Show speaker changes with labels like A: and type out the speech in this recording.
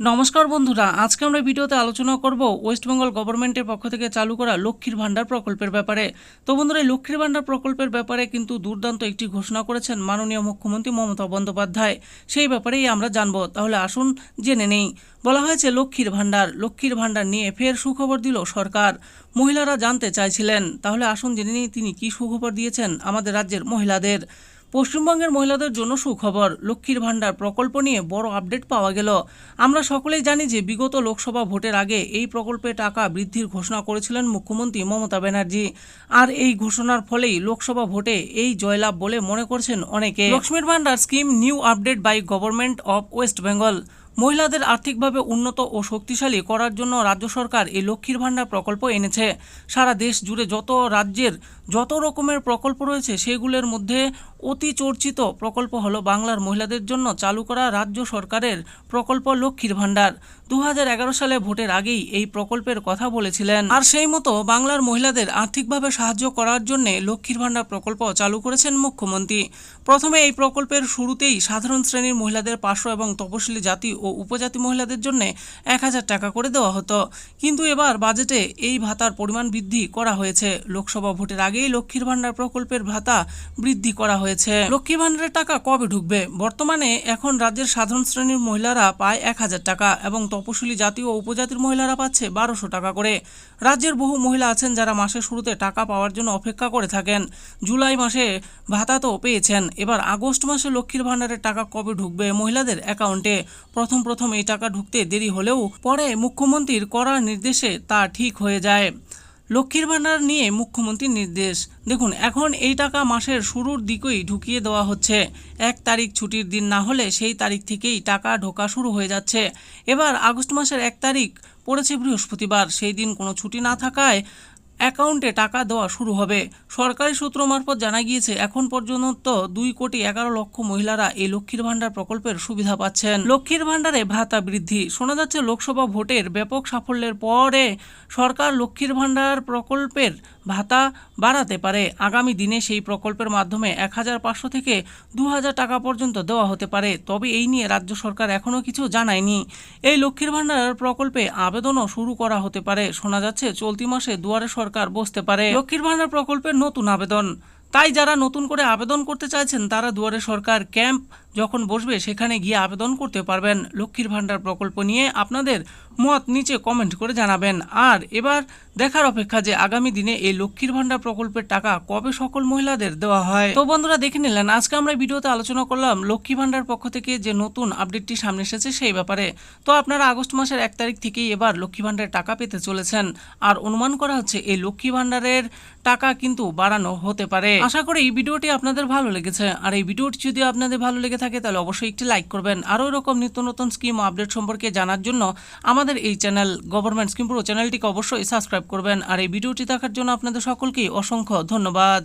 A: নমস্কার বন্ধুরা, আজকে আমরা ভিডিওতে আলোচনা করব ওয়েস্ট বেঙ্গল গভর্নমেন্টের পক্ষ থেকে চালু করা লক্ষ্মীর ভান্ডার প্রকল্পের ব্যাপারে। তো বন্ধুরা, এই লক্ষ্মীর ভান্ডার প্রকল্পের ব্যাপারে কিন্তু দুর্দান্ত একটি ঘোষণা করেছেন মাননীয় মুখ্যমন্ত্রী মমতা বন্দ্যোপাধ্যায়। সেই ব্যাপারেই আমরা জানব, তাহলে আসুন জেনে নেই। বলা হয়েছে লক্ষ্মীর ভান্ডার নিয়ে ফের সুখবর দিল সরকার। মহিলারা জানতে চাইছিলেন, তাহলে আসুন জেনে নিই তিনি কী সুখবর দিয়েছেন আমাদের রাজ্যের মহিলাদের। পশ্চিমবঙ্গের মহিলাদের জন্য সুখবর, লক্ষ্মীর ভান্ডার প্রকল্প নিয়ে বড় আপডেট পাওয়া গেল। আমরা সকলেই জানি যে বিগত লোকসভা ভোটের আগে এই প্রকল্পে টাকা বৃদ্ধির ঘোষণা করেছিলেন মুখ্যমন্ত্রী মমতা ব্যানার্জি। আর এই ঘোষণার ফলেই লোকসভা ভোটে এই জয়লাভ বলে মনে করছেন অনেকে। লক্ষ্মীর ভান্ডার scheme new update by government of West Bengal. মহিলাদের আর্থিকভাবে উন্নত ও শক্তিশালী করার জন্য রাজ্য সরকার এই লক্ষ্মীর ভান্ডার প্রকল্প এনেছে। সারা দেশ জুড়ে যত রাজ্যের যত রকমের প্রকল্প রয়েছে সেগুলোর মধ্যে অতি চর্চিত প্রকল্প হলো বাংলার মহিলাদের জন্য চালু করা রাজ্য সরকারের প্রকল্প লক্ষ্মীর ভান্ডার। 2011 সালে ভোটের আগেই এই প্রকল্পের কথা বলেছিলেন, আর সেই মতো বাংলার মহিলাদের আর্থিকভাবে সাহায্য করার জন্য লক্ষ্মীর ভান্ডার প্রকল্প চালু করেছেন মুখ্যমন্ত্রী। প্রথমে এই প্রকল্পের শুরুতেই সাধারণ শ্রেণীর মহিলাদের 500 এবং তপশিলি জাতি ও উপজাতি মহিলাদের জন্য 1000 টাকা করে দেওয়া হতো। কিন্তু এবার বাজেটে এই ভাতার পরিমাণ বৃদ্ধি করা হয়েছে। লোকসভা ভোটের আগেই লক্ষ্মীর ভান্ডার প্রকল্পের ভাতা বৃদ্ধি করা হয়েছে। লক্ষ্মী ভান্ডারের টাকা কবে ঢুকবে? বর্তমানে এখন রাজ্যের সাধারণ শ্রেণীর মহিলারা পায় 1000 টাকা এবং তপশিলি জাতি ও উপজাতির মহিলারা পাচ্ছে 1200 টাকা করে। রাজ্যের বহু মহিলা আছেন যারা মাসের শুরুতে টাকা পাওয়ার জন্য অপেক্ষা করে থাকেন। জুলাই মাসে ভাতা তো পেয়েছেন, এবার আগস্ট মাসে লক্ষ্মীর ভান্ডারের টাকা কবে ঢুকবে মহিলাদের অ্যাকাউন্টে? প্রথম এই টাকা ঢুকতে দেরি হলেও পরে মুখ্যমন্ত্রীর কড়া নির্দেশে তা ঠিক হয়ে যায়। লক্ষ্মীর ভান্ডার নিয়ে মুখ্যমন্ত্রীর নির্দেশ দেখুন, এখন এই টাকা মাসের শুরুর দিকেই ঢুকিয়ে দেওয়া হচ্ছে। 1 তারিখ ছুটির দিন না হলে সেই তারিখ থেকেই টাকা ঢোকা শুরু হয়ে যাচ্ছে। এবার আগস্ট মাসের 1 তারিখ পড়েছে বৃহস্পতিবার, সেই দিন কোনো ছুটি না থাকায় অ্যাকাউন্টে টাকা দেওয়া শুরু হবে। সরকারি সূত্র মারফত জানা গিয়েছে এখন পর্যন্ত 2,11,00,000 মহিলারা এই লক্ষ্মীর ভান্ডার প্রকল্পের সুবিধা পাচ্ছেন। লক্ষ্মীর ভান্ডারে ভাতা বৃদ্ধি। শোনা যাচ্ছে লোকসভা ভোটের ব্যাপক সাফল্যের পরে সরকার লক্ষ্মীর ভান্ডার প্রকল্পের ভাতা বাড়াতে পারে। আগামী দিনে সেই প্রকল্পের মাধ্যমে 1500 থেকে 2000 টাকা পর্যন্ত দেওয়া হতে পারে। তবে এই নিয়ে রাজ্য সরকার এখনও কিছু জানায়নি। এই লক্ষ্মীর ভান্ডার প্রকল্পে আবেদনও শুরু করা হতে পারে। শোনা যাচ্ছে চলতি মাসে দুয়ারে সরকার বসতে পারে লক্ষ্মীর ভান্ডার প্রকল্পের নতুন আবেদন। তাই যারা নতুন করে আবেদন করতে চাইছেন তারা দুয়ারে সরকার ক্যাম্প যখন বসবে সেখানে গিয়ে আবেদন করতে পারবেন। লক্ষ্মীর ভান্ডার প্রকল্প নিয়ে আপনাদের মত নিচে কমেন্ট করে জানাবেন। আর এবার দেখার অপেক্ষা যে আগামী দিনে এই লক্ষ্মীর ভান্ডার প্রকল্পের টাকা কবে সকল মহিলাদের দেওয়া হয়। তো বন্ধুরা, দেখে নিলেন আজকে আমরা ভিডিওতে আলোচনা করলাম লক্ষ্মী ভান্ডার পক্ষ থেকে যে নতুন আপডেটটি সামনে এসেছে সেই ব্যাপারে। তো আপনারা আগস্ট মাসের 1 তারিখ থেকেই এবার লক্ষ্মী ভান্ডারের টাকা পেতে চলেছেন। আর অনুমান করা হচ্ছে এই লক্ষ্মী ভান্ডারের টাকা কিন্তু বাড়ানো হতে পারে। আশা করি এই ভিডিওটি আপনাদের ভালো লেগেছে। আর এই ভিডিওটি যদি আপনাদের ভালো লেগে থাকে তাহলে অবশ্যই একটি লাইক করবেন। আরও এরকম নিত্য নতুন স্কিম ও আপডেট সম্পর্কে জানার জন্য আমাদের এই চ্যানেল গভর্নমেন্ট স্কিম পুরো চ্যানেলটিকে অবশ্যই সাবস্ক্রাইব করবেন। আর এই ভিডিওটি দেখার জন্য আপনাদের সকলকেই অসংখ্য ধন্যবাদ।